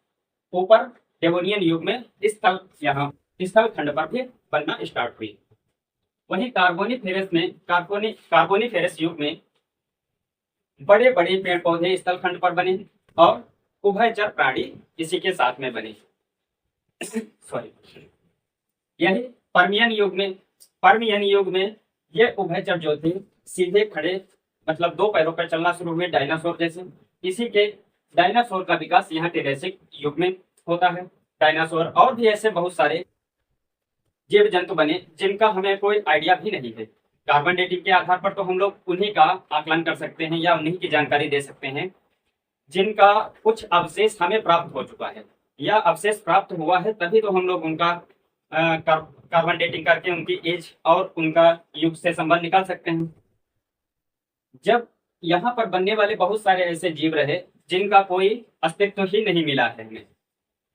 Speaker 1: ऊपर डेवोनियन युग में स्थल खंड पर भी बनना स्टार्ट हुई। वहीं कार्बोनिफेरस युग में बड़े बड़े पेड़ पौधे स्थल खंड पर बने और उभयचर प्राणी इसी के साथ में बने। सॉरी, यही पर्मियन युग में ये उभयचर जो थे सीधे खड़े, मतलब दो पैरों पर चलना शुरू हुए, डायनासोर जैसे। इसी के डायनासोर का विकास यहाँ टेरेसिक युग में होता है। डायनासोर और भी ऐसे बहुत सारे जीव जंतु बने जिनका हमें कोई आइडिया भी नहीं है। कार्बन डेटिंग के आधार पर तो हम लोग उन्हीं का आकलन कर सकते हैं या उन्हीं की जानकारी दे सकते हैं जिनका कुछ अवशेष हमें प्राप्त हो चुका है या अवशेष प्राप्त हुआ है, तभी तो हम लोग उनका कार्बन डेटिंग करके उनकी एज और उनका युग से संबंध निकाल सकते हैं। जब यहाँ पर बनने वाले बहुत सारे ऐसे जीव रहे जिनका कोई अस्तित्व ही नहीं मिला है, हमें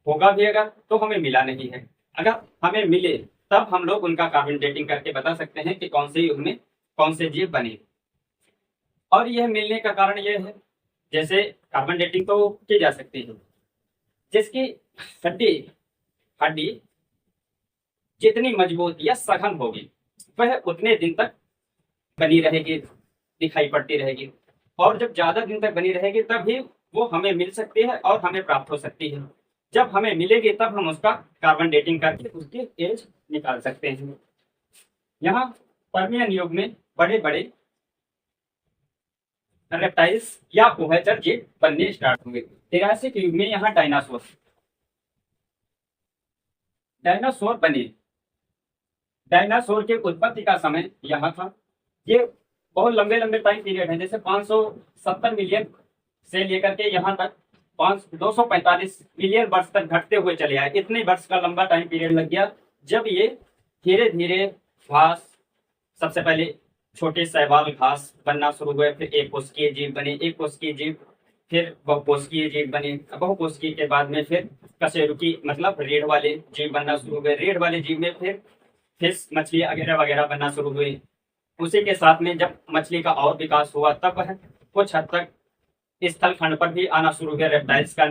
Speaker 1: होगा भी अगर तो हमें मिला नहीं है, अगर हमें मिले तब हम लोग उनका कार्बन डेटिंग करके बता सकते हैं कि कौन से युग में कौन से जीव बने। और यह मिलने का कारण यह है, जैसे कार्बन डेटिंग तो की जा सकती है, जिसकी हड्डी जितनी मजबूत या सघन होगी वह उतने दिन तक बनी रहेगी, दिखाई पड़ती रहेगी, और जब ज्यादा दिन तक बनी रहेगी तभी वो हमें मिल सकती है और हमें प्राप्त हो सकती है। जब हमें मिलेगी तब हम उसका कार्बन डेटिंग करके उसकी एज निकाल सकते हैं। यहाँ पर्मियन युग में बड़े बड़े रेप्टाइल्स या उभयचर जीव बनने स्टार्ट हुए। टेरासिक युग में यहाँ डायनासोर बने। डायनासोर के उत्पत्ति का समय यहाँ था। ये बहुत लंबे लंबे टाइम पीरियड है, जैसे 570 मिलियन से लेकर के यहाँ तक 245 मिलियन वर्ष तक घटते हुए चले आए। इतने वर्ष का लंबा टाइम पीरियड लग गया। जब ये धीरे धीरे घास, सबसे पहले छोटे शैवाल घास बनना शुरू हुए, फिर एक कोशिकीय जीव बने, एक कोशिकीय जीव फिर बहुकोशिकीय जीव बने, बहुकोशिकीय के बाद में फिर कशेरुकी मतलब रीढ़ वाले जीव बनना शुरू हुए। रीढ़ वाले जीव में फिर फिश, मछली वगैरह वगैरह बनना शुरू हुए। उसी के साथ में जब मछली का और विकास हुआ तब वह कुछ हद तक स्थल खंड पर भी आना शुरू हुआ। रेप्टाइल्स का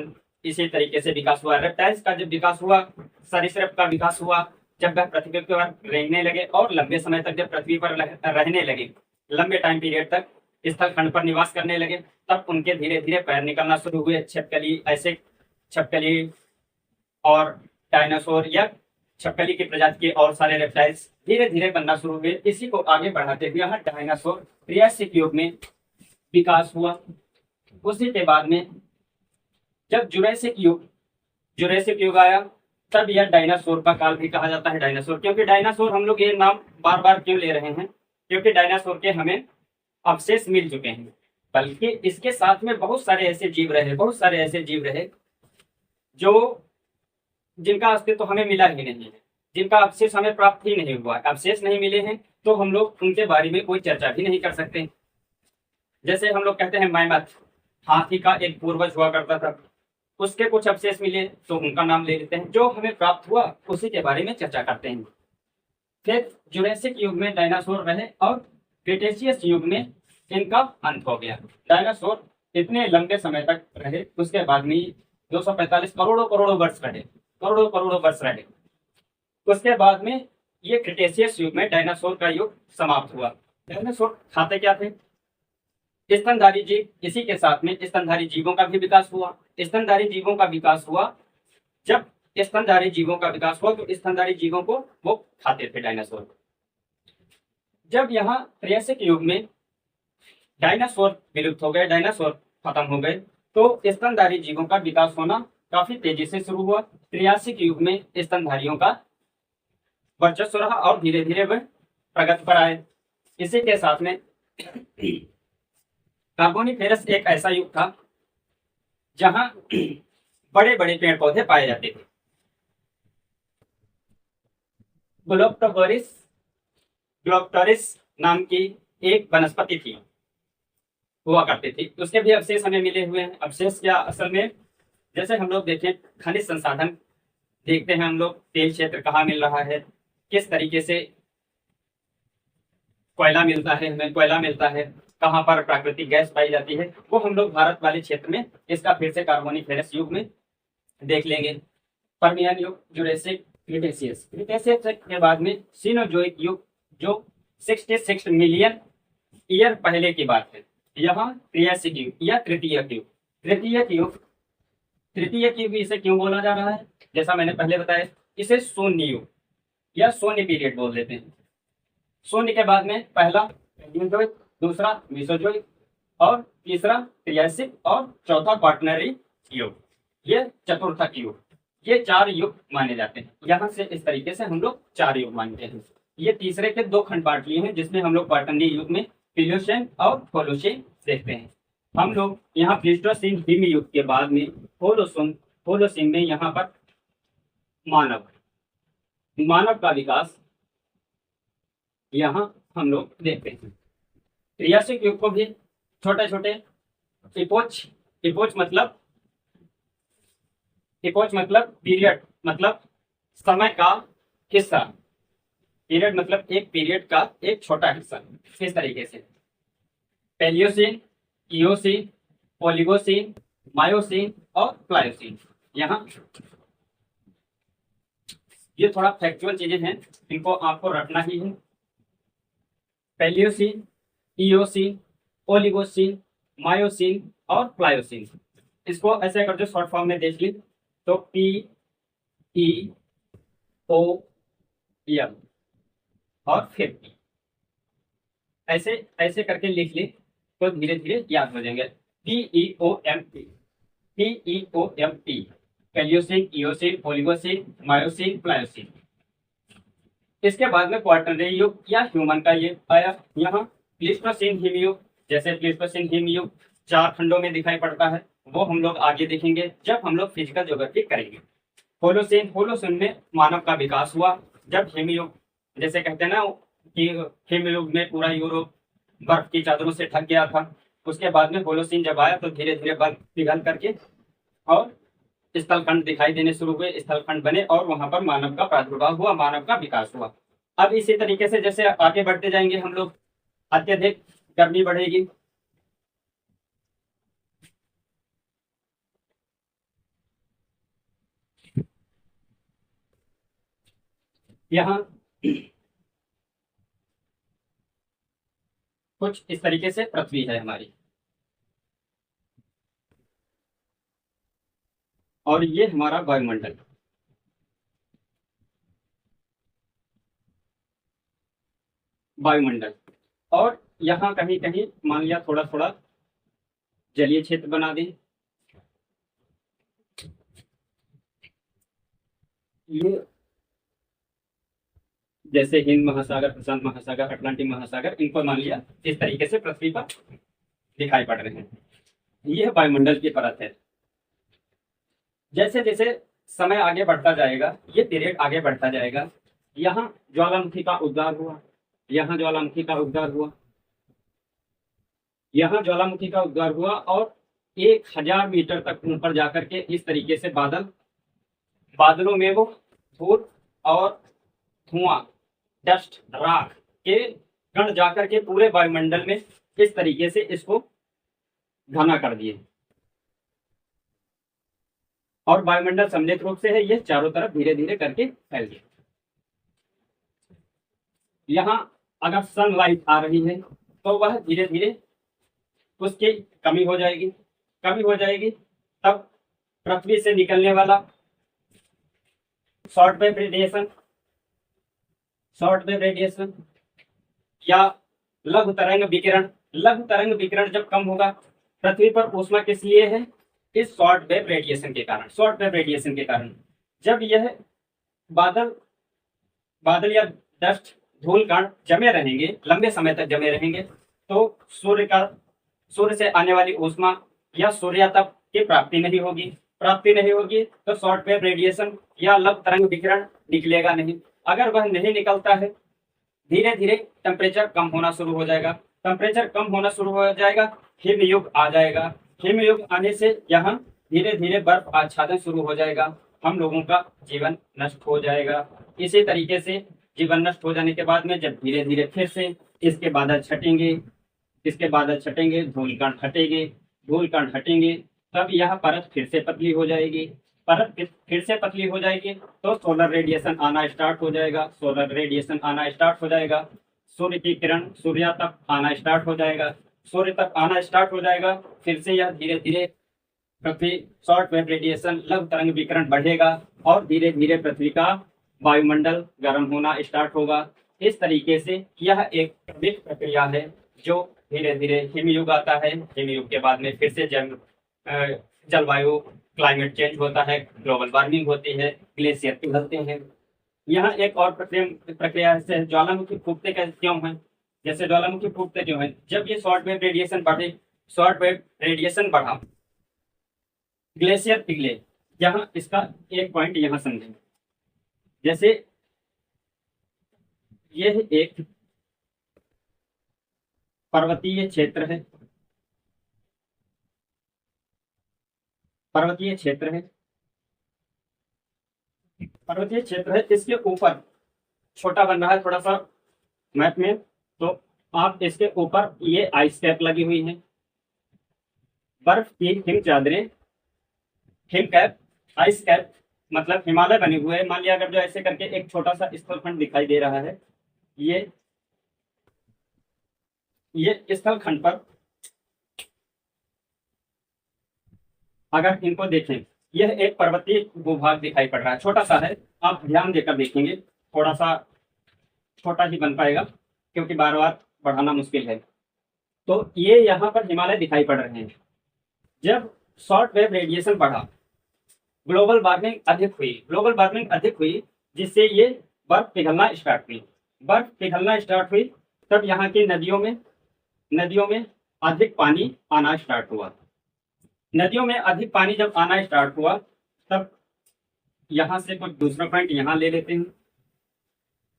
Speaker 1: इसी तरीके से विकास हुआ। रेप्टाइल्स का जब विकास हुआ, सरीसृप का विकास हुआ, जब वह पृथ्वी पर रहने लगे और लंबे समय तक जब पृथ्वी पर रहने लगे, लंबे टाइम पीरियड तक स्थल खंड पर निवास करने लगे, तब उनके धीरे धीरे पैर निकलना शुरू हुए। छिपकली और डायनासोर या छिपकली की प्रजाति के और सारे रेप्टाइल्स धीरे धीरे बनना शुरू हुए। इसी को आगे बढ़ाते हुए यहाँ डायनासोर ट्रियासिक युग में विकास हुआ। उसी के बाद में जब जुरैसिक युग आया, तब यह डायनासोर का काल भी कहा जाता है। डायनासोर, क्योंकि डायनासोर हम लोग ये नाम बार बार क्यों ले रहे हैं, क्योंकि डायनासोर के हमें अवशेष मिल चुके हैं, बल्कि इसके साथ में बहुत सारे ऐसे जीव रहे जो जिनका अस्तित्व हमें मिला ही नहीं है, जिनका अवशेष हमें प्राप्त ही नहीं हुआ। अवशेष नहीं मिले हैं तो हम लोग उनके बारे में कोई चर्चा भी नहीं कर सकते। जैसे हम लोग कहते हैं मैमथ, हाथी का एक पूर्वज हुआ करता था, उसके कुछ अवशेष मिले तो उनका नाम ले लेते हैं। जो हमें प्राप्त हुआ उसी के बारे में चर्चा करते हैं। फिर जुरैसिक युग में डायनासोर रहे और क्रिटेशियस युग में इनका अंत हो गया। डायनासोर इतने लंबे समय तक रहे, उसके बाद में 245 करोड़ों वर्ष रहे। उसके बाद में ये क्रिटेशियस युग में डायनासोर का युग समाप्त हुआ। डायनासोर खाते क्या थे? स्तनधारी जीव। इसी के साथ में स्तनधारी जीवों का भी विकास हुआ। जब स्तनधारी जीवों का विकास हुआ तो स्तनधारी जीवों को वो खाते थे डायनासोर। जब यहाँ त्रियासिक युग में डायनासोर विलुप्त हो गए, डायनासोर खत्म हो गए, तो स्तनधारी जीवों का विकास होना काफी तेजी से शुरू हुआ। त्रियासिक युग में स्तनधारियों का वर्चस्व रहा और धीरे धीरे वह प्रगति पर आए। इसी के साथ में कार्बोनिफेरस एक ऐसा युग था जहां बड़े बड़े पेड़ पौधे पाए जाते थे। ग्लोप्टोगोरिस ग्लोप्टोरिस नाम की एक वनस्पति थी, हुआ करती थी। उसके भी अवशेष हमें मिले हुए हैं। अवशेष क्या, असल में जैसे हम लोग देखें खनिज संसाधन देखते हैं हम लोग, तेल क्षेत्र कहाँ मिल रहा है, किस तरीके से कोयला मिलता है, हमें कोयला मिलता है, कहाँ पर प्राकृतिक गैस पाई जाती है, वो हम लोग भारत वाले क्षेत्र में इसका फिर से कार्बोनिफेरस युग में देख लेंगे। पर्मियन युग, जुरेसिक, क्रिटेशियस। क्रिटेशियस के बाद में सीनोजोइक युग, जो 66 मिलियन ईयर पहले की बात है। यहाँ त्रियासिक युग या तृतीयक युग। तृतीयक युग, तृतीयक युग इसे क्यों बोला जा रहा है, जैसा मैंने पहले बताया, इसे शून्य युग या शून्य पीरियड बोल देते हैं। शून्य के बाद में पहला न्यूजोइक, दूसरा मीसोजोइक और तीसरा त्रियासिक और चौथा क्वाटरनरी युग, ये चतुर्थक युग। ये 4 युग माने जाते हैं। यहाँ से इस तरीके से हम लोग 4 युग मानते हैं। ये तीसरे के 2 खंड बांट लिए हैं, जिसमें हम लोग क्वाटरनरी युग में प्लीस्टोसीन और होलोसीन देखते हैं। हम लोग यहाँ प्लीस्टोसीन हिम युग के बाद में होलोसीन में यहाँ पर मानव का विकास यहाँ हम लोग देखते हैं। त्रियासिक युग को भी छोटे छोटे इपोच मतलब पीरियड, मतलब समय का हिस्सा। पीरियड मतलब एक पीरियड का एक छोटा हिस्सा। इस तरीके से पेलियोसिन, इयोसिन, ओलिगोसिन, मायोसिन और प्लायोसिन। यहाँ ये थोड़ा फैक्चुअल चीजें हैं, इनको आपको रखना ही है। पेलियोसिन, इयोसिन, ओलिगोसिन, मायोसिन और प्लायोसिन। इसको ऐसे कर जो शॉर्ट फॉर्म में देख ली तो PEOM और फिर P, ऐसे ऐसे करके लिख ली तो धीरे धीरे याद हो जाएंगे। PEOMP, Palaeocene, eosin, Oligocene, myosin, Pliocene. इसके बाद में क्वाटरनरी युग या ह्यूमन का ये आया। यहाँ प्लीस्टोसीन हिम युग, जैसे प्लीस्टोसीन हिम युग 4 खंडों में दिखाई पड़ता है, वो हम लोग आगे देखेंगे जब हम लोग फिजिकल ज्योग्राफी करेंगे। होलोसीन में मानव का विकास हुआ। जब हिम युग, जैसे कहते हैं ना कि हिम युग में पूरा यूरोप बर्फ की चादरों से ढक गया था, उसके बाद में होलोसीन जब आया तो धीरे धीरे बर्फ पिघल करके और स्थलखंड दिखाई देने शुरू हुए, स्थलखंड बने और वहां पर मानव का प्रादुर्भाव हुआ, मानव का विकास हुआ। अब इसी तरीके से जैसे आगे बढ़ते जाएंगे हम लोग, अत्यधिक गर्मी बढ़ेगी, यहाँ कुछ इस तरीके से पृथ्वी है हमारी, और ये हमारा वायुमंडल। वायुमंडल और यहाँ कहीं कहीं मान लिया थोड़ा थोड़ा जलीय क्षेत्र बना दें। ये जैसे हिंद महासागर, प्रशांत महासागर, अटलांटिक महासागर, इनको मान लिया इस तरीके से पृथ्वी पर दिखाई पड़ रहे हैं। यह वायुमंडल की परत है। जैसे जैसे समय आगे बढ़ता जाएगा, ये पीरियड आगे बढ़ता जाएगा, यहाँ ज्वालामुखी का उद्गार हुआ, यहाँ ज्वालामुखी का उद्गार हुआ, यहाँ ज्वालामुखी का उद्गार हुआ और 1000 मीटर तक ऊपर जाकर के इस तरीके से बादलों में वो धूल और धुआं, डस्ट, राख के कण जाकर के पूरे वायुमंडल में इस तरीके से इसको घना कर दिए, और वायुमंडल सम्मिलित रूप से है, ये चारों तरफ धीरे धीरे करके फैल गया। यहाँ अगर सनलाइट आ रही है तो वह धीरे धीरे उसकी कमी हो जाएगी, तब पृथ्वी से निकलने वाला शॉर्ट वेव रेडिएशन या लघु तरंग विकिरण जब कम होगा, पृथ्वी पर ऊष्मा किस लिए है, इस शॉर्ट वेव रेडिएशन के कारण। जब यह बादल या डस्ट, धूल कण जमे रहेंगे, लंबे समय तक जमे रहेंगे, तो सूर्य से आने वाली ऊष्मा या सूर्य तक की प्राप्ति नहीं होगी तो शॉर्ट वेव रेडिएशन या लघु तरंग विकिरण निकलेगा नहीं। अगर वह नहीं निकलता है, धीरे धीरे टेम्परेचर कम होना शुरू हो जाएगा। टेम्परेचर कम होना शुरू हो जाएगा, हिमयुग आ जाएगा। हिमयुग आने से यहाँ धीरे धीरे बर्फ आच्छादन शुरू हो जाएगा, हम लोगों का जीवन नष्ट हो जाएगा। इसी तरीके से जीवन नष्ट हो जाने के बाद में जब धीरे धीरे फिर से इसके बादल छटेंगे, धूल कण हटेंगे, तब यह परत फिर से पतली हो जाएगी। परत फिर से पतली हो जाएगी तो सोलर रेडिएशन आना स्टार्ट हो जाएगा। सूर्य की किरण सूर्य तक आना स्टार्ट हो जाएगा। फिर से यह धीरे धीरे पृथ्वी शॉर्ट वेव रेडिएशन लघु तरंग विकिरण बढ़ेगा और धीरे धीरे पृथ्वी का वायुमंडल गर्म होना स्टार्ट होगा। इस तरीके से यह एक क्रमिक प्रक्रिया है जो धीरे धीरे हिमयुग आता है। हिमयुग के बाद में फिर से जलवायु क्लाइमेट चेंज होता है, ग्लोबल वार्मिंग होती है, ग्लेशियर पिघलते हैं। यहाँ एक और प्रक्रिया है, ज्वालामुखी फूटते क्यों है? जैसे ज्वालामुखी फूटते क्यों है? जब ये शॉर्ट वेव रेडिएशन बढ़ा, ग्लेशियर पिघले। यहाँ इसका एक पॉइंट यहाँ समझें। जैसे यह एक पर्वतीय क्षेत्र है, पर्वतीय क्षेत्र है। इसके ऊपर छोटा बन रहा है थोड़ा सा मैप में, तो आप इसके ऊपर ये आइस कैप लगी हुई है, बर्फ की हिम चादरें, हिम कैप, आइस कैप मतलब हिमालय बने हुए हैं। मान लिया अगर जो ऐसे करके एक छोटा सा स्थलखंड दिखाई दे रहा है, ये स्थलखंड पर अगर इनको देखें, यह एक पर्वतीय भूभाग दिखाई पड़ रहा है, छोटा सा है। आप ध्यान देकर देखेंगे, थोड़ा सा छोटा ही बन पाएगा क्योंकि बार बार बढ़ाना मुश्किल है। तो ये यहाँ पर हिमालय दिखाई पड़ रहे हैं। जब शॉर्ट वेव रेडिएशन बढ़ा, ग्लोबल वार्मिंग अधिक हुई, जिससे ये बर्फ पिघलना स्टार्ट हुई। तब यहाँ की नदियों में अधिक पानी आना स्टार्ट हुआ। नदियों में अधिक पानी जब आना स्टार्ट हुआ, तब यहां से कुछ दूसरा पॉइंट यहां ले लेते हैं।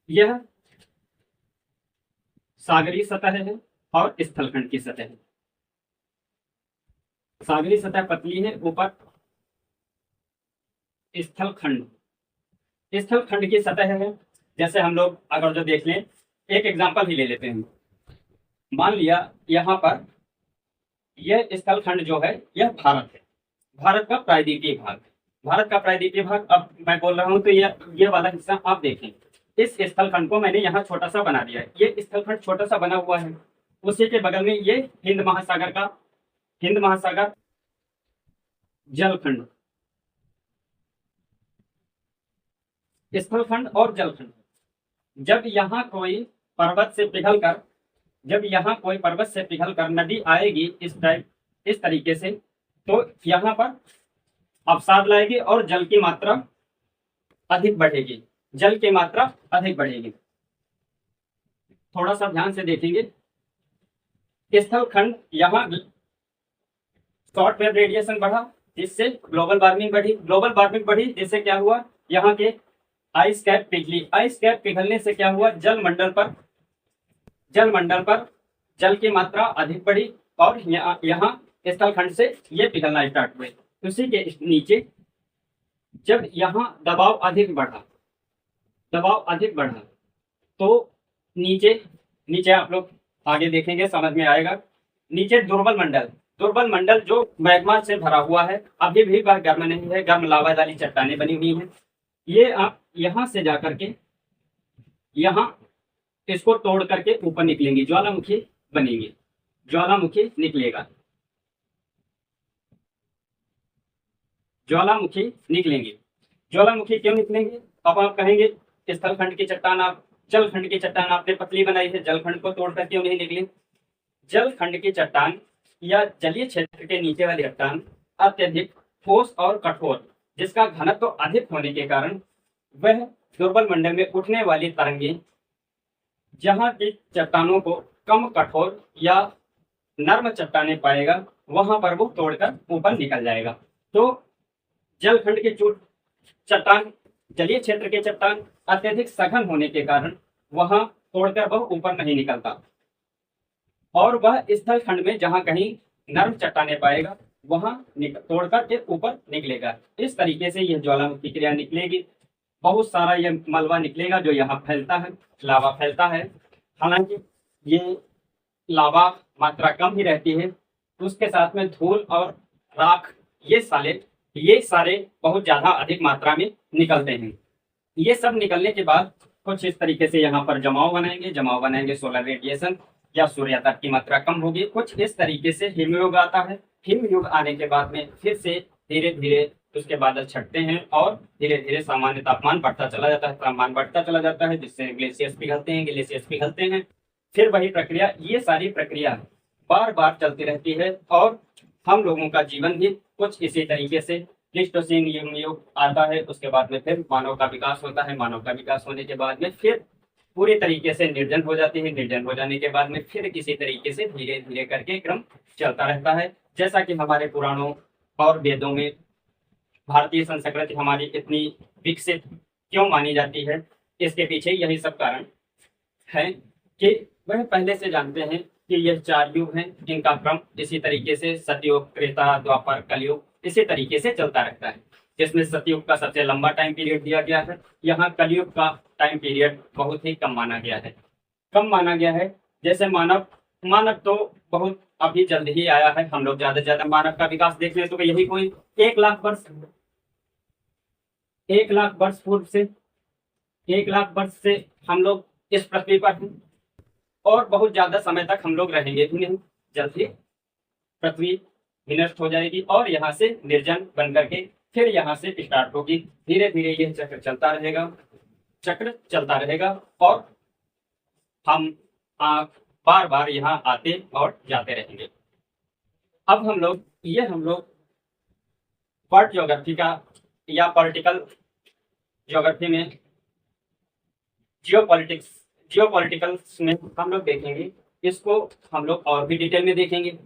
Speaker 1: यह सागरीय सतह है और स्थलखंड की सतह है। सागरीय सतह पतली है, ऊपर स्थलखंड की सतह है। जैसे हम लोग अगर जो देख लें, एक एग्जांपल ही ले लेते हैं। मान लिया यहाँ पर यह स्थलखंड जो है यह भारत है, भारत का प्रायद्वीपीय भाग। अब मैं बोल रहा हूँ तो ये वाला हिस्सा आप देखें। इस स्थलखंड को मैंने यहाँ छोटा सा बना दिया है। ये स्थलखंड छोटा सा बना हुआ है, उसी के बगल में ये हिंद महासागर जलखंड, स्थलखंड और जलखंड। जब यहाँ कोई पर्वत से पिघल कर नदी आएगी इस तरीके से, तो यहाँ पर अवसाद लाएगी और जल की मात्रा अधिक बढ़ेगी। थोड़ा सा ध्यान से देखेंगे। स्थलखंड यहाँ शॉर्ट वेव रेडिएशन बढ़ा, जिससे ग्लोबल वार्मिंग बढ़ी। जिससे क्या हुआ, यहाँ के आइस कैप पिघलने से क्या हुआ, जलमंडल पर जल की मात्रा अधिक बढ़ी और यहाँ स्थलखंड से ये पिघलना स्टार्ट हुए। उसी के नीचे जब यहाँ दबाव अधिक बढ़ा तो नीचे आप लोग आगे देखेंगे, समझ में आएगा। नीचे दुर्बल मंडल जो मैग्मा से भरा हुआ है, अभी भी वह गर्म नहीं है, गर्म लावा वाली चट्टानें बनी हुई हैं। ये आप यहाँ से जाकर के यहाँ इसको तोड़ करके ऊपर निकलेंगी, ज्वालामुखी बनेगी, ज्वालामुखी निकलेगा, ज्वालामुखी क्यों निकलेंगे? अब आप कहेंगे स्थलखंड की चट्टान जलखंड की चट्टान आपने पतली बनाई है, जलखंड को तोड़कर क्यों नहीं निकली? जलखंड की चट्टान या जलीय क्षेत्र के नीचे वाली चट्टान अत्यधिक ठोस और कठोर, जिसका घनत्व तो अधिक होने के कारण वह दुर्बल मंडल में उठने वाली तरंगें जहां की चट्टानों को कम कठोर या नर्म चट्टाने पाएगा वहां पर वो तोड़कर ऊपर निकल जाएगा। तो जलखंड के जो चट्टान, जलीय क्षेत्र के चट्टान अत्यधिक सघन होने के कारण वहां तोड़कर वह ऊपर नहीं निकलता, और वह स्थल खंड में जहां कहीं नर्म चट्टाने पाएगा वहां तोड़कर के ऊपर निकलेगा। इस तरीके से यह ज्वालामुखी क्रिया निकलेगी। बहुत सारा यह मलबा निकलेगा जो यहाँ फैलता है, लावा फैलता है। हालांकि ये लावा मात्रा कम ही रहती है, उसके साथ में धूल और राख ये सारे बहुत ज्यादा अधिक मात्रा में निकलते हैं। ये सब निकलने के बाद कुछ इस तरीके से यहाँ पर जमाव बनाएंगे सोलर रेडिएशन या सूर्यताप की मात्रा कम होगी। कुछ इस तरीके से हिमयुग आता है। हिमयुग आने के बाद में फिर से धीरे धीरे उसके बादल छटते हैं और धीरे धीरे सामान्य तापमान बढ़ता चला जाता है, तापमान बढ़ता चला जाता है, जिससे ग्लेशियर्स पिघलते हैं। फिर वही प्रक्रिया, ये सारी प्रक्रिया बार बार चलती रहती है और हम लोगों का जीवन भी कुछ इसी तरीके से प्लीस्टोसीन युग आता है। उसके बाद में फिर मानव का विकास होता है। मानव का विकास होने के बाद में फिर पूरी तरीके से निर्जन हो जाती है। निर्जन हो जाने के बाद में फिर किसी तरीके से धीरे धीरे करके क्रम चलता रहता है। जैसा कि हमारे पुराणों और वेदों में भारतीय संस्कृति हमारी इतनी विकसित क्यों मानी जाती है, इसके पीछे यही सब कारण है कि वह पहले से जानते हैं कि यह 4 युग हैं, इनका क्रम इसी तरीके से सतयुग, त्रेता, द्वापर, कलयुग इसी तरीके से चलता रहता है, जिसमें सतयुग का सबसे लंबा टाइम पीरियड दिया गया है। यहाँ कलयुग का टाइम पीरियड बहुत ही कम माना गया है। जैसे मानव तो बहुत अभी जल्द ही आया है। हम लोग ज्यादा से ज्यादा मानव का विकास देख लें तो यही कोई 1 लाख वर्ष पूर्व से 1 लाख वर्ष से हम लोग इस पृथ्वी पर हैं और बहुत ज्यादा समय तक हम लोग रहेंगे भी नहीं। जल्द ही पृथ्वी विनष्ट हो जाएगी और यहाँ से निर्जन बन करके फिर यहाँ से स्टार्ट होगी। धीरे धीरे यह चक्र चलता रहेगा और हम बार बार यहाँ आते और जाते रहेंगे। अब हम लोग वर्ल्ड ज्योग्राफी का या पॉलिटिकल ज्योग्राफी में जियोपॉलिटिकल्स में हम लोग देखेंगे। इसको हम लोग और भी डिटेल में देखेंगे।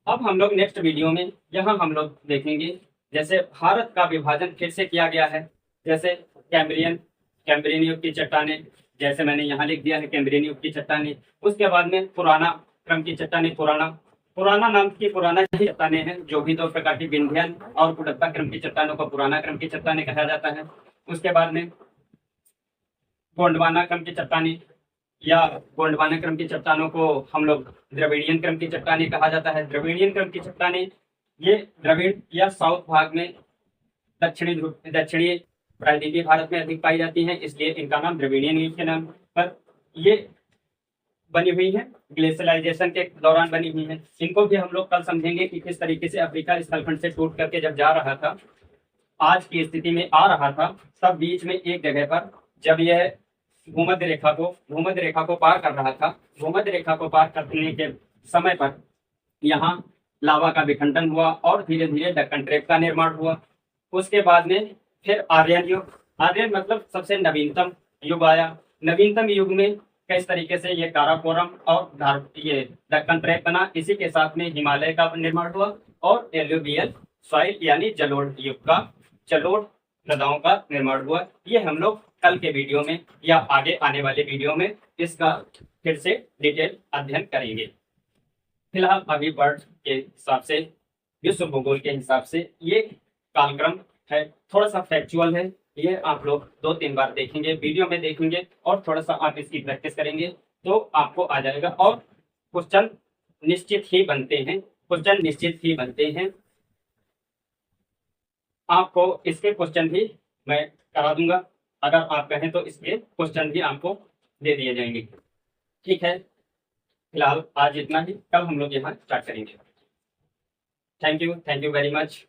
Speaker 1: अब हम लोग नेक्स्ट वीडियो में यहाँ हम लोग देखेंगे जैसे भारत का विभाजन फिर से किया गया है। जैसे कैम्ब्रियन युग की चट्टानें, जैसे मैंने यहाँ लिख दिया है कैम्ब्रियन युग की चट्टानें। उसके बाद में पुराना क्रम की चट्टानें, पुराना नाम की पुराना ही चट्टानें हैं, जो भी 2 प्रकार की विंध्यन और कुडत्ता क्रम की चट्टानों को पुराना क्रम की चट्टानें कहा जाता है। उसके बाद में गोंडवाना क्रम की चट्टानें या गोंडवाना क्रम की चट्टानों को हम लोग द्रविड़ियन क्रम की चट्टानें कहा जाता है। द्रविड़ियन क्रम की चट्टानें ये द्रविड़ या साउथ भाग में दक्षिणी प्रायद्वीपीय भारत में अधिक पाई जाती हैं, इसलिए इनका नाम द्रविड़ियन युग के नाम पर ये बनी हुई है, ग्लेशियलाइजेशन के दौरान बनी हुई है। इनको भी हम लोग कल समझेंगे कि किस तरीके से अफ्रीका स्थलखंड से टूट करके जब जा रहा था, आज की स्थिति में आ रहा था, तब बीच में एक जगह पर जब यह भूमध्य रेखा को पार कर रहा था, भूमध्य रेखा को पार करने के समय पर यहाँ लावा का विखंडन हुआ और धीरे धीरे दक्कन ट्रैप का निर्माण हुआ। उसके बाद में फिर आर्यन मतलब सबसे नवीनतम युग आया। नवीनतम युग में किस तरीके से ये काराकोरम और ये दक्कन ट्रैप बना, इसी के साथ में हिमालय का निर्माण हुआ और एल्यूवियल सॉइल यानी जलोढ़ मृदाओं का निर्माण हुआ। ये हम लोग कल के वीडियो में या आगे आने वाले वीडियो में इसका फिर से डिटेल अध्ययन करेंगे। फिलहाल अभी वर्ल्ड के हिसाब से, विश्व भूगोल के हिसाब से ये कालक्रम है, थोड़ा सा फैक्चुअल है। ये आप लोग 2-3 बार देखेंगे, वीडियो में देखेंगे और थोड़ा सा आप इसकी प्रैक्टिस करेंगे तो आपको आ जाएगा। और क्वेश्चन निश्चित ही बनते हैं। आपको इसके क्वेश्चन भी मैं करा दूंगा, अगर आप कहें तो इसके क्वेश्चन भी आपको दे दिए जाएंगे। ठीक है, फिलहाल आज इतना ही, कल हम लोग यहाँ स्टार्ट करेंगे। Thank you very much.